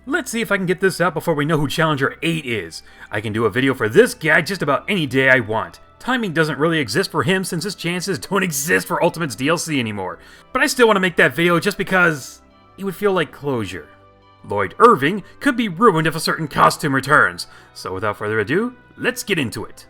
Let's see if I can get this out before we know who Challenger 8 is. I can do a video for this guy just about any day I want. Timing doesn't really exist for him since his chances don't exist for Ultimate's DLC anymore. But I still want to make that video just because it would feel like closure. Lloyd Irving could be ruined if a certain costume returns. So without further ado, let's get into it.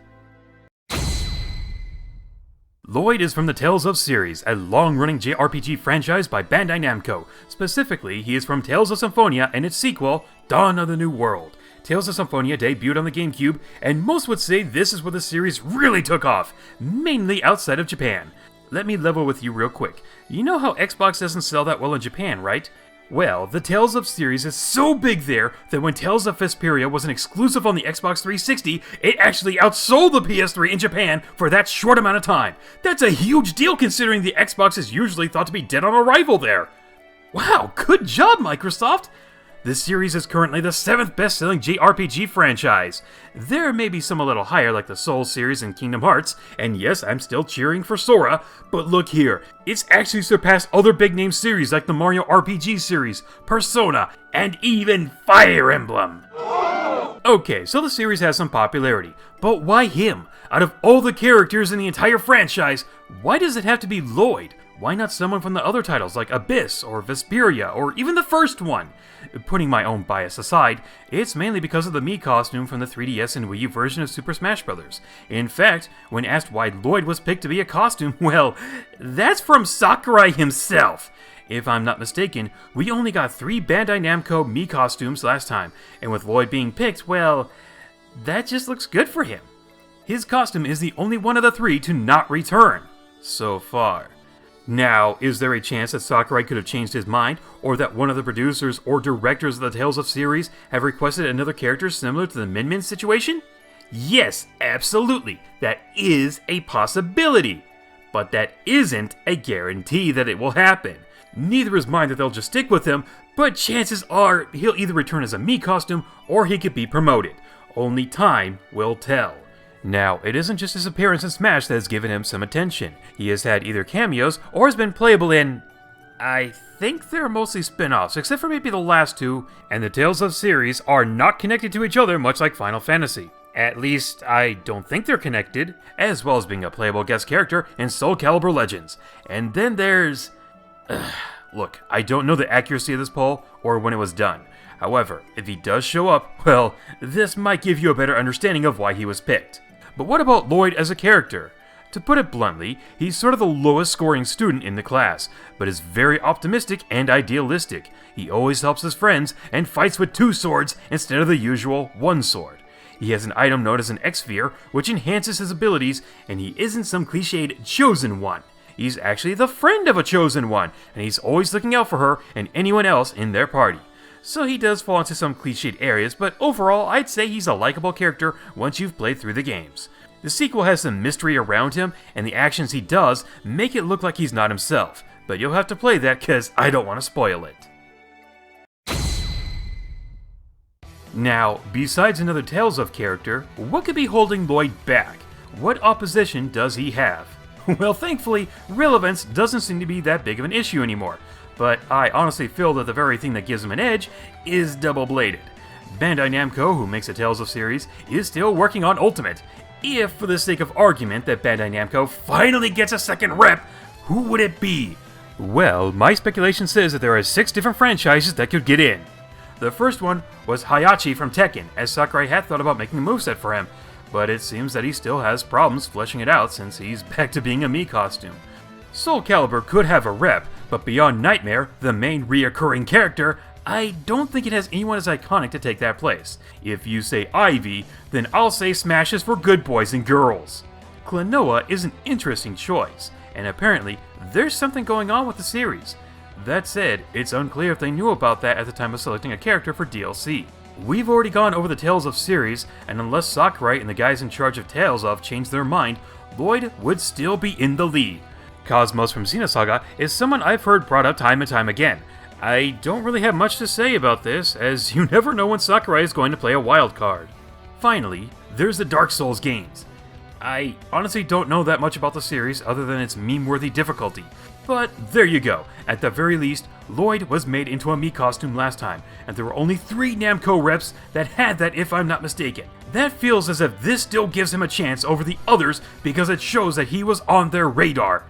Lloyd is from the Tales of series, a long-running JRPG franchise by Bandai-Namco. Specifically, he is from Tales of Symphonia and its sequel, Dawn of the New World. Tales of Symphonia debuted on the GameCube, and most would say this is where the series really took off, mainly outside of Japan. Let me level with you real quick. You know how Xbox doesn't sell that well in Japan, right? Well, the Tales of series is so big there that when Tales of Vesperia was an exclusive on the Xbox 360, it actually outsold the PS3 in Japan for that short amount of time. That's a huge deal considering the Xbox is usually thought to be dead on arrival there. Wow, good job, Microsoft! This series is currently the 7th best-selling JRPG franchise. There may be some a little higher like the Soul series and Kingdom Hearts, and yes, I'm still cheering for Sora, but look here, it's actually surpassed other big-name series like the Mario RPG series, Persona, and even Fire Emblem. Okay, so the series has some popularity, but why him? Out of all the characters in the entire franchise, why does it have to be Lloyd? Why not someone from the other titles like Abyss or Vesperia or even the first one? Putting my own bias aside, it's mainly because of the Mii Costume from the 3DS and Wii U version of Super Smash Bros. In fact, when asked why Lloyd was picked to be a costume, well, that's from Sakurai himself. If I'm not mistaken, we only got 3 Bandai-Namco Mii Costumes last time, and with Lloyd being picked, well, that just looks good for him. His costume is the only one of the 3 to not return, so far. Now, is there a chance that Sakurai could have changed his mind, or that one of the producers or directors of the Tales of series have requested another character similar to the Min Min situation? Yes, absolutely, that is a possibility. But that isn't a guarantee that it will happen. Neither is mine that they'll just stick with him, but chances are he'll either return as a Mii Costume or he could be promoted. Only time will tell. Now, it isn't just his appearance in Smash that has given him some attention. He has had either cameos or has been playable in... I think they're mostly spin-offs, except for maybe the last 2, and the Tales of series are not connected to each other much like Final Fantasy. At least, I don't think they're connected, as well as being a playable guest character in Soul Calibur Legends. And then there's... Look, I don't know the accuracy of this poll or when it was done. However, if he does show up, well, this might give you a better understanding of why he was picked. But what about Lloyd as a character? To put it bluntly, he's sort of the lowest scoring student in the class, but is very optimistic and idealistic. He always helps his friends and fights with 2 swords instead of the usual 1 sword. He has an item known as an X-Sphere, which enhances his abilities, and he isn't some cliched chosen one. He's actually the friend of a chosen one, and he's always looking out for her and anyone else in their party. So he does fall into some cliched areas, but overall I'd say he's a likable character once you've played through the games. The sequel has some mystery around him, and the actions he does make it look like he's not himself, but you'll have to play that cause I don't want to spoil it. Now, besides another Tales of character, what could be holding Lloyd back? What opposition does he have? Well, thankfully, relevance doesn't seem to be that big of an issue anymore. But I honestly feel that the very thing that gives him an edge is double-bladed. Bandai Namco, who makes the Tales of series, is still working on Ultimate. If, for the sake of argument, that Bandai Namco finally gets a second rep, who would it be? Well, my speculation says that there are 6 different franchises that could get in. The first one was Hayachi from Tekken, as Sakurai had thought about making a moveset for him, but it seems that he still has problems fleshing it out since he's back to being a Mii Costume. Soul Calibur could have a rep, but beyond Nightmare, the main reoccurring character, I don't think it has anyone as iconic to take that place. If you say Ivy, then I'll say Smash is for good boys and girls. Klonoa is an interesting choice, and apparently there's something going on with the series. That said, it's unclear if they knew about that at the time of selecting a character for DLC. We've already gone over the Tales of series, and unless Sakurai and the guys in charge of Tales of change their mind, Lloyd would still be in the lead. Cosmos from Xenosaga is someone I've heard brought up time and time again. I don't really have much to say about this, as you never know when Sakurai is going to play a wild card. Finally, there's the Dark Souls games. I honestly don't know that much about the series other than its meme-worthy difficulty. But there you go. At the very least, Lloyd was made into a Mii Costume last time, and there were only 3 Namco reps that had that if I'm not mistaken. That feels as if this still gives him a chance over the others because it shows that he was on their radar.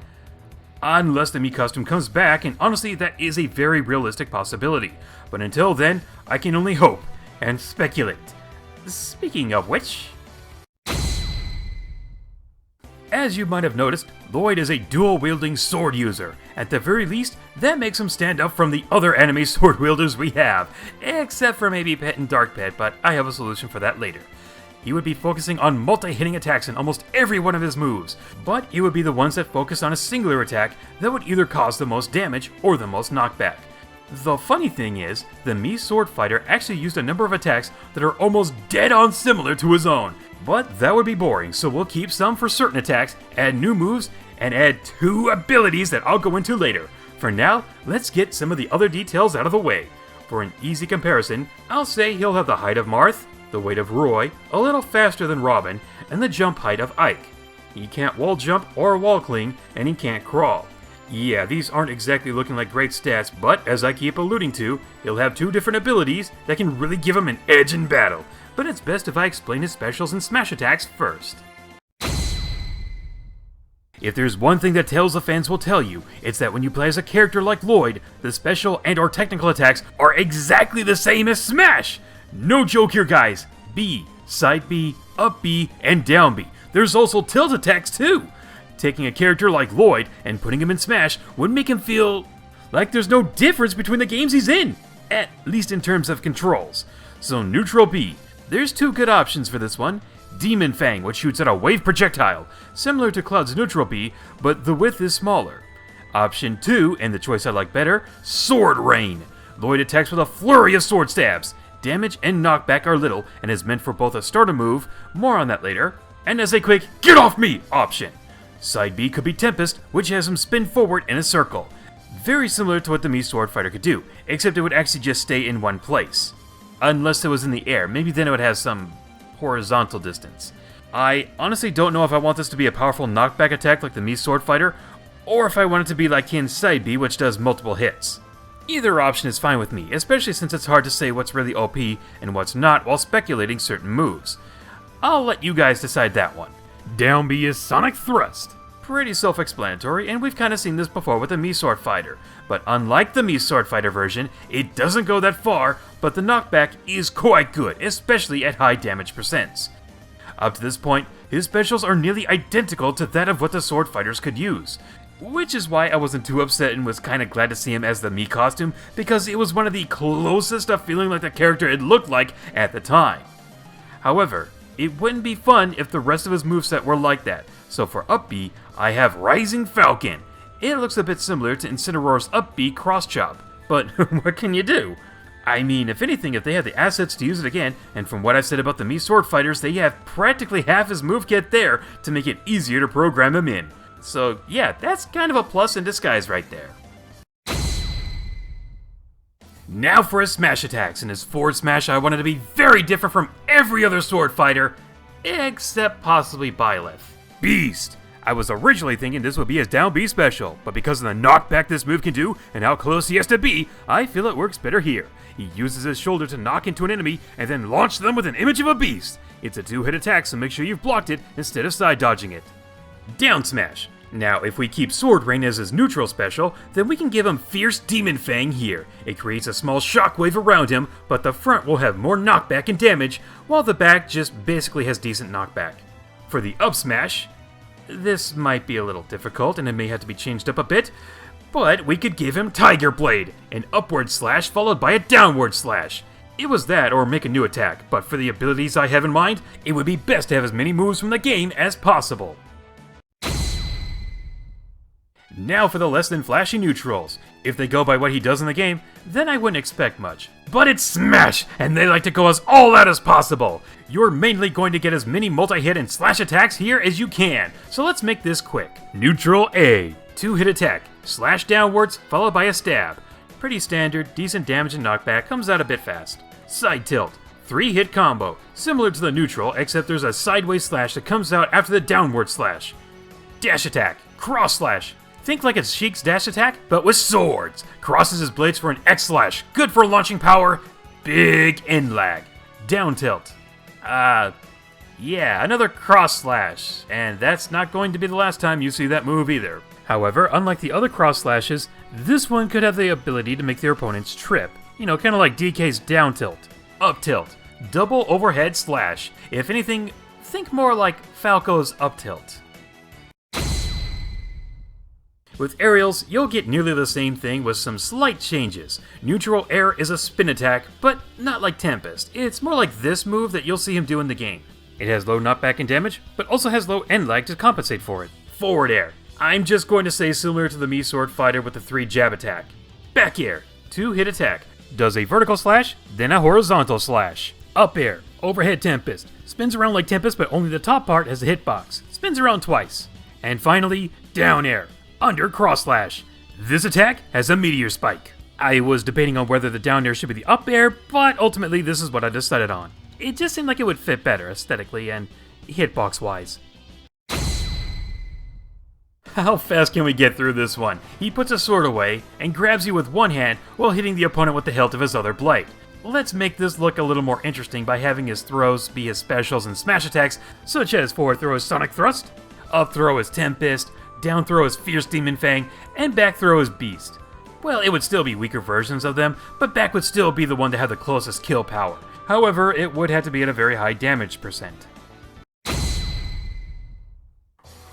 Unless the Mii Costume comes back, and honestly that is a very realistic possibility. But until then, I can only hope and speculate. Speaking of which... As you might have noticed, Lloyd is a dual-wielding sword user. At the very least, that makes him stand up from the other anime sword wielders we have. Except for maybe Pet and Dark Pet, but I have a solution for that later. He would be focusing on multi-hitting attacks in almost every one of his moves, but it would be the ones that focus on a singular attack that would either cause the most damage or the most knockback. The funny thing is, the Mii Sword Fighter actually used a number of attacks that are almost dead-on similar to his own. But that would be boring, so we'll keep some for certain attacks, add new moves, and add 2 abilities that I'll go into later. For now, let's get some of the other details out of the way. For an easy comparison, I'll say he'll have the height of Marth, the weight of Roy, a little faster than Robin, and the jump height of Ike. He can't wall jump or wall cling, and he can't crawl. Yeah, these aren't exactly looking like great stats, but as I keep alluding to, he'll have 2 different abilities that can really give him an edge in battle. But it's best if I explain his specials and smash attacks first. If there's one thing that Tales of fans will tell you, it's that when you play as a character like Lloyd, the special and or technical attacks are exactly the same as Smash! No joke here, guys! B, side B, up B, and down B. There's also tilt attacks too! Taking a character like Lloyd and putting him in Smash would make him feel like there's no difference between the games he's in, at least in terms of controls. So neutral B. There's 2 good options for this one. Demon Fang, which shoots out a wave projectile, similar to Cloud's neutral B, but the width is smaller. Option 2, and the choice I like better, Sword Rain. Lloyd attacks with a flurry of sword stabs. Damage and knockback are little, and is meant for both a starter move, more on that later, and as a quick get off me option. Side B could be Tempest, which has him spin forward in a circle. Very similar to what the Mii Sword Fighter could do, except it would actually just stay in one place. Unless it was in the air, maybe then it would have some horizontal distance. I honestly don't know if I want this to be a powerful knockback attack like the Mii Sword Fighter, or if I want it to be like Kin's Side B, which does multiple hits. Either option is fine with me, especially since it's hard to say what's really OP and what's not while speculating certain moves. I'll let you guys decide that one. Down B is Sonic Thrust. Pretty self-explanatory, and we've kind of seen this before with the Mii Sword Fighter. But unlike the Mii Sword Fighter version, it doesn't go that far, but the knockback is quite good, especially at high damage percents. Up to this point, his specials are nearly identical to that of what the Sword Fighters could use. Which is why I wasn't too upset and was kinda glad to see him as the Mii Costume, because it was one of the closest of feeling like the character it looked like at the time. However, it wouldn't be fun if the rest of his moveset were like that, so for up B, I have Rising Falcon. It looks a bit similar to Incineroar's up B cross chop, but what can you do? I mean, if anything, if they had the assets to use it again, and from what I've said about the Mii Sword Fighters, they have practically half his move kit there to make it easier to program him in. So yeah, that's kind of a plus in disguise right there. Now for his smash attacks. In his forward smash, I wanted to be very different from every other sword fighter, except possibly Byleth. Beast! I was originally thinking this would be his down B special, but because of the knockback this move can do and how close he has to be, I feel it works better here. He uses his shoulder to knock into an enemy and then launch them with an image of a beast. It's a 2-hit attack, so make sure you've blocked it instead of side dodging it. Down smash. Now, if we keep Sword Rain as his neutral special, then we can give him Fierce Demon Fang here. It creates a small shockwave around him, but the front will have more knockback and damage, while the back just basically has decent knockback. For the up smash, this might be a little difficult and it may have to be changed up a bit, but we could give him Tiger Blade, an upward slash followed by a downward slash. It was that or make a new attack, but for the abilities I have in mind, it would be best to have as many moves from the game as possible. Now for the less than flashy neutrals. If they go by what he does in the game, then I wouldn't expect much. But it's Smash, and they like to go as all out as possible. You're mainly going to get as many multi-hit and slash attacks here as you can, so let's make this quick. Neutral A, 2-hit attack, slash downwards followed by a stab. Pretty standard, decent damage and knockback, comes out a bit fast. Side tilt, 3-hit combo, similar to the neutral except there's a sideways slash that comes out after the downward slash. Dash attack, cross slash, Think like it's Sheik's dash attack, but with swords. Crosses his blades for an X slash, good for launching power, big end lag. Down tilt. Yeah, another cross slash, and that's not going to be the last time you see that move either. However, unlike the other cross slashes, this one could have the ability to make their opponents trip. You know, kind of like DK's down tilt. Up tilt. Double overhead slash. If anything, think more like Falco's up tilt. With aerials, you'll get nearly the same thing with some slight changes. Neutral air is a spin attack, but not like Tempest. It's more like this move that you'll see him do in the game. It has low knockback and damage, but also has low end lag to compensate for it. Forward air. I'm just going to say similar to the Mii Sword Fighter with the 3 jab attack. Back air. 2-hit attack. Does a vertical slash, then a horizontal slash. Up air. Overhead Tempest. Spins around like Tempest, but only the top part has a hitbox. Spins around twice. And finally, down air. Under cross slash. This attack has a meteor spike. I was debating on whether the down air should be the up air, but ultimately this is what I decided on. It just seemed like it would fit better aesthetically and hitbox wise. How fast can we get through this one? He puts a sword away and grabs you with one hand while hitting the opponent with the hilt of his other blade. Let's make this look a little more interesting by having his throws be his specials and smash attacks, such as forward throw is Sonic Thrust, up throw is Tempest, down throw is Fierce Demon Fang, and back throw is Beast. Well, it would still be weaker versions of them, but back would still be the one to have the closest kill power. However, it would have to be at a very high damage percent.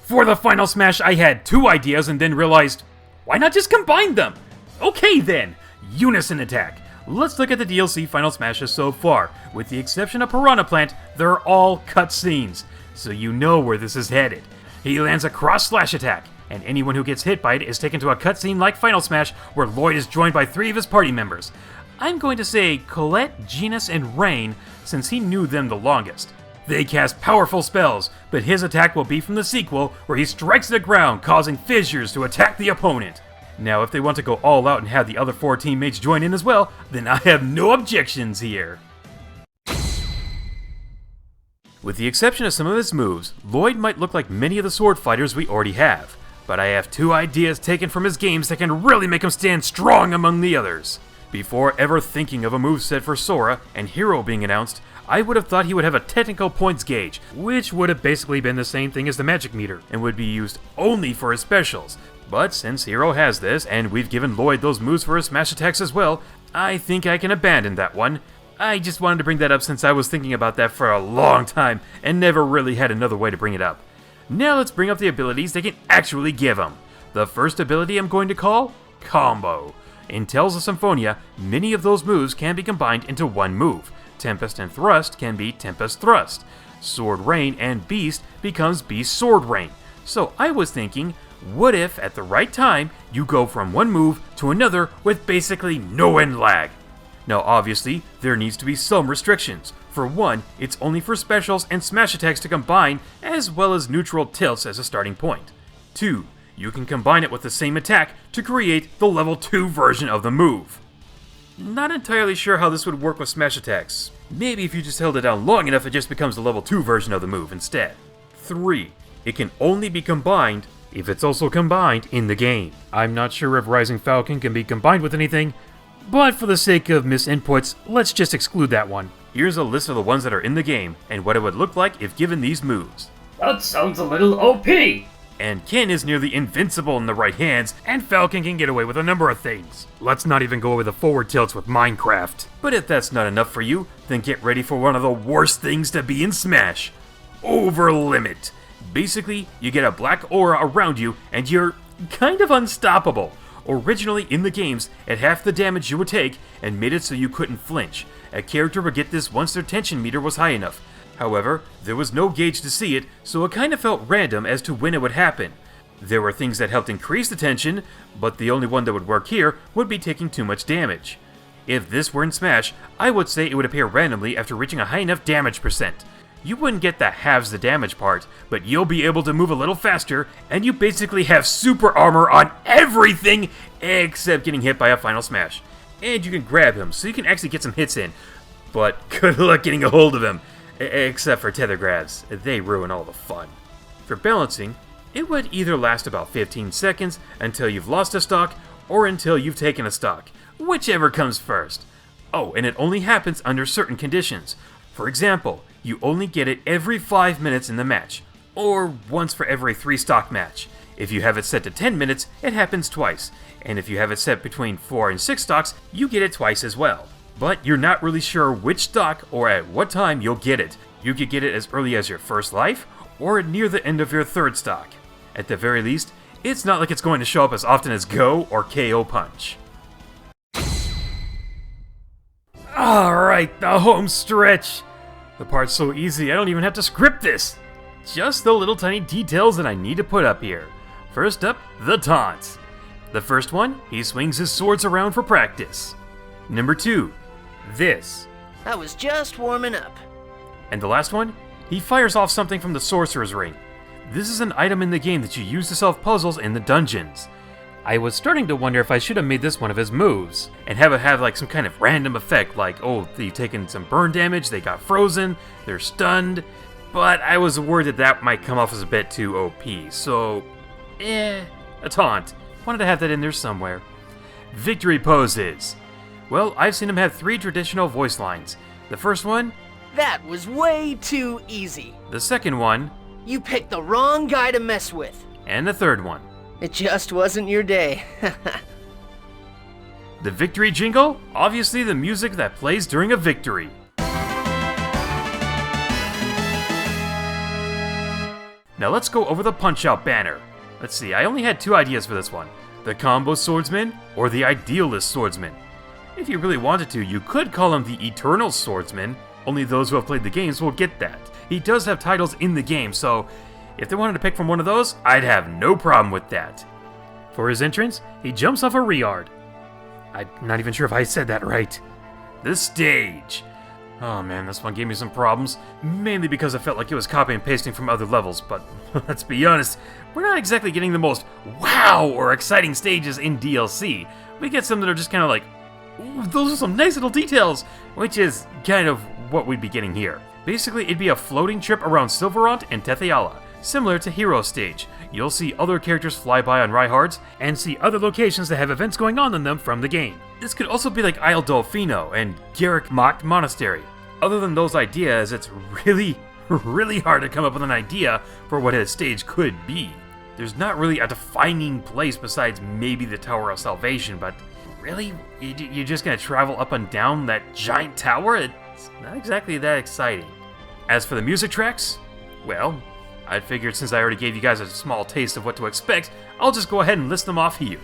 For the final smash, I had 2 ideas and then realized, why not just combine them? Okay then, Unison Attack. Let's look at the DLC final smashes so far. With the exception of Piranha Plant, they're all cutscenes, so you know where this is headed. He lands a cross slash attack, and anyone who gets hit by it is taken to a cutscene like Final Smash where Lloyd is joined by 3 of his party members. I'm going to say Colette, Genus, and Rain since he knew them the longest. They cast powerful spells, but his attack will be from the sequel where he strikes the ground causing fissures to attack the opponent. Now if they want to go all out and have the other 4 teammates join in as well, then I have no objections here. With the exception of some of his moves, Lloyd might look like many of the sword fighters we already have, but I have 2 ideas taken from his games that can really make him stand strong among the others. Before ever thinking of a moveset for Sora and Hero being announced, I would have thought he would have a technical points gauge, which would have basically been the same thing as the magic meter, and would be used only for his specials. But since Hero has this, and we've given Lloyd those moves for his smash attacks as well, I think I can abandon that one. I just wanted to bring that up since I was thinking about that for a long time and never really had another way to bring it up. Now let's bring up the abilities they can actually give him. The first ability I'm going to call Combo. In Tales of Symphonia, many of those moves can be combined into one move. Tempest and Thrust can be Tempest Thrust. Sword Rain and Beast becomes Beast Sword Rain. So I was thinking, what if at the right time you go from one move to another with basically no end lag? Now obviously, there needs to be some restrictions. For one, it's only for specials and smash attacks to combine, as well as neutral tilts as a starting point. 2. You can combine it with the same attack to create the level 2 version of the move. Not entirely sure how this would work with smash attacks. Maybe if you just held it down long enough it just becomes the level 2 version of the move instead. 3. It can only be combined if it's also combined in the game. I'm not sure if Rising Falcon can be combined with anything, but for the sake of misinputs, let's just exclude that one. Here's a list of the ones that are in the game, and what it would look like if given these moves. That sounds a little OP! And Ken is nearly invincible in the right hands, and Falcon can get away with a number of things. Let's not even go over the forward tilts with Minecraft. But if that's not enough for you, then get ready for one of the worst things to be in Smash. Over Limit. Basically, you get a black aura around you, and you're kind of unstoppable. Originally in the games, at half the damage you would take, and made it so you couldn't flinch. A character would get this once their tension meter was high enough. However, there was no gauge to see it, so it kind of felt random as to when it would happen. There were things that helped increase the tension, but the only one that would work here would be taking too much damage. If this were in Smash, I would say it would appear randomly after reaching a high enough damage percent. You wouldn't get the halves the damage part, but you'll be able to move a little faster, and you basically have super armor on everything except getting hit by a final smash. And you can grab him, so you can actually get some hits in. But good luck getting a hold of him, except for tether grabs. They ruin all the fun. For balancing, It would either last about 15 seconds until you've lost a stock, or until you've taken a stock, whichever comes first. Oh, and it only happens under certain conditions. For example, you only get it every 5 minutes in the match, or once for every 3 stock match. If you have it set to 10 minutes, it happens twice, and if you have it set between 4 and 6 stocks, you get it twice as well. But you're not really sure which stock or at what time you'll get it. You could get it as early as your first life, or near the end of your 3rd stock. At the very least, it's not like it's going to show up as often as Go or KO Punch. Alright, the home stretch! The part's so easy I don't even have to script this! Just the little tiny details that I need to put up here. First up, the taunts. The first one, he swings his swords around for practice. Number 2, this. I was just warming up. And the last one, he fires off something from the Sorcerer's Ring. This is an item in the game that you use to solve puzzles in the dungeons. I was starting to wonder if I should have made this one of his moves, and have it have like some kind of random effect, like, oh, they've taken some burn damage, they got frozen, they're stunned, but I was worried that that might come off as a bit too OP, so, a taunt. Wanted to have that in there somewhere. Victory poses. Well, I've seen him have 3 traditional voice lines. The first one, That was way too easy. the second one, You picked the wrong guy to mess with. and the third one. It just wasn't your day. The victory jingle? Obviously the music that plays during a victory. Now let's go over the Punch-Out banner. Let's see, I only had 2 ideas for this one. The Combo Swordsman or the Idealist Swordsman. If you really wanted to, you could call him the Eternal Swordsman. Only those who have played the games will get that. He does have titles in the game, so if they wanted to pick from one of those, I'd have no problem with that. For his entrance, he jumps off a Riard. I'm not even sure if I said that right. The stage. Oh man, this one gave me some problems, mainly because I felt like it was copy and pasting from other levels, but let's be honest, we're not exactly getting the most wow or exciting stages in DLC. We get some that are just kind of like, ooh, those are some nice little details, which is kind of what we'd be getting here. Basically, it'd be a floating trip around Silverant and Tetheala, similar to Hero Stage. You'll see other characters fly by on Raihards, and see other locations that have events going on in them from the game. This could also be like Isle Dolfino and Garrick Mocked Monastery. Other than those ideas, it's really hard to come up with an idea for what a stage could be. There's not really a defining place besides maybe the Tower of Salvation, but really? You're just gonna travel up and down that giant tower? It's not exactly that exciting. As for the music tracks, well, I figured since I already gave you guys a small taste of what to expect, I'll just go ahead and list them off here.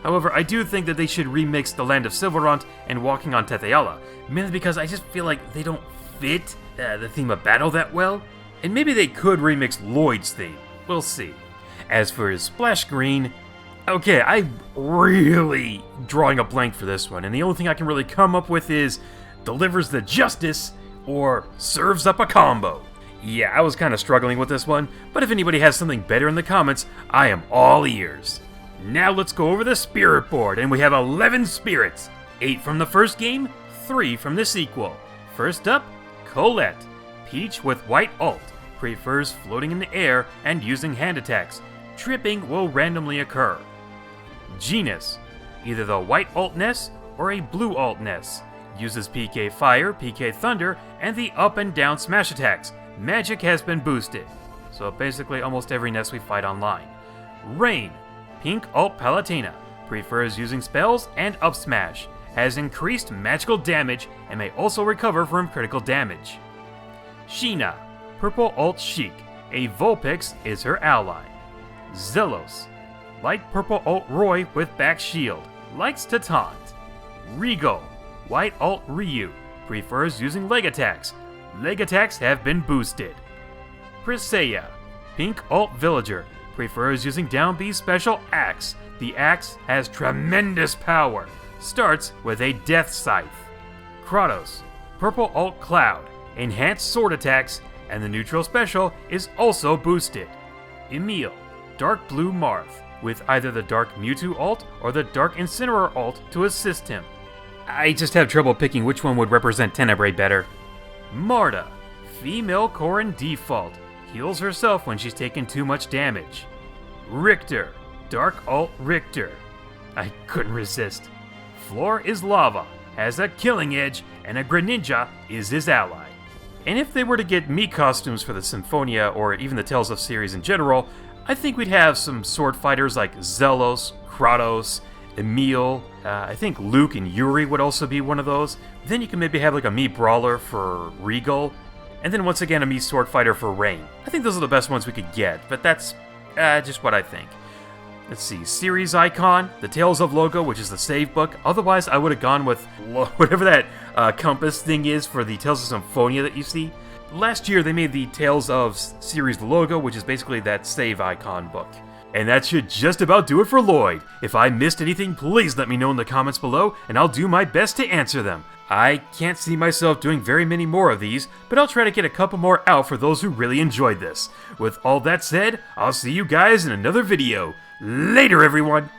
However, I do think that they should remix The Land of Silverant and Walking on Tetheala, mainly because I just feel like they don't fit the theme of battle that well, and maybe they could remix Lloyd's theme. We'll see. As for his splash screen, okay, I'm really drawing a blank for this one, and the only thing I can really come up with is delivers the justice or serves up a combo. Yeah, I was kind of struggling with this one, but if anybody has something better in the comments, I am all ears. Now let's go over the spirit board, and we have 11 spirits. 8 from the first game, 3 from the sequel. First up, Colette. Peach with white ult. Prefers floating in the air and using hand attacks. Tripping will randomly occur. Genus. Either the white ult Ness or a blue ult Ness. Uses PK Fire, PK Thunder, and the up and down smash attacks. Magic has been boosted. So basically almost every Ness we fight online. Rain. Pink ult Palutena. Prefers using spells and up smash. Has increased magical damage and may also recover from critical damage. Sheena. Purple ult Sheik. A Vulpix is her ally. Zelos. Light purple ult Roy with back shield. Likes to taunt. Regal. White ult Ryu. Prefers using leg attacks. Leg attacks have been boosted. Priscilla. Pink ult Villager. Prefers using down B special axe. The axe has tremendous power. Starts with a death scythe. Kratos. Purple ult Cloud. Enhanced sword attacks, and the neutral special is also boosted. Emil. Dark blue Marth. With either the Dark Mewtwo ult or the Dark Incineroar ult to assist him. I just have trouble picking which one would represent Tenebrae better. Marta. Female Corrin default. Heals herself when she's taken too much damage. Richter, Dark Alt Richter. I couldn't resist. Floor is lava, has a killing edge, and a Greninja is his ally. And if they were to get Mii costumes for the Symphonia, or even the Tales of series in general, I think we'd have some sword fighters like Zelos, Kratos, Emil, I think Luke and Yuri would also be one of those. Then you can maybe have like a Mii Brawler for Regal, and then once again a Mii Sword Fighter for Rain. I think those are the best ones we could get, but that's just what I think. Let's see, series icon, the Tales of logo, which is the save book. Otherwise, I would have gone with whatever that compass thing is for the Tales of Symphonia that you see. Last year, they made the Tales of series logo, which is basically that save icon book. And that should just about do it for Lloyd. If I missed anything, please let me know in the comments below, and I'll do my best to answer them. I can't see myself doing very many more of these, but I'll try to get a couple more out for those who really enjoyed this. With all that said, I'll see you guys in another video. Later, everyone!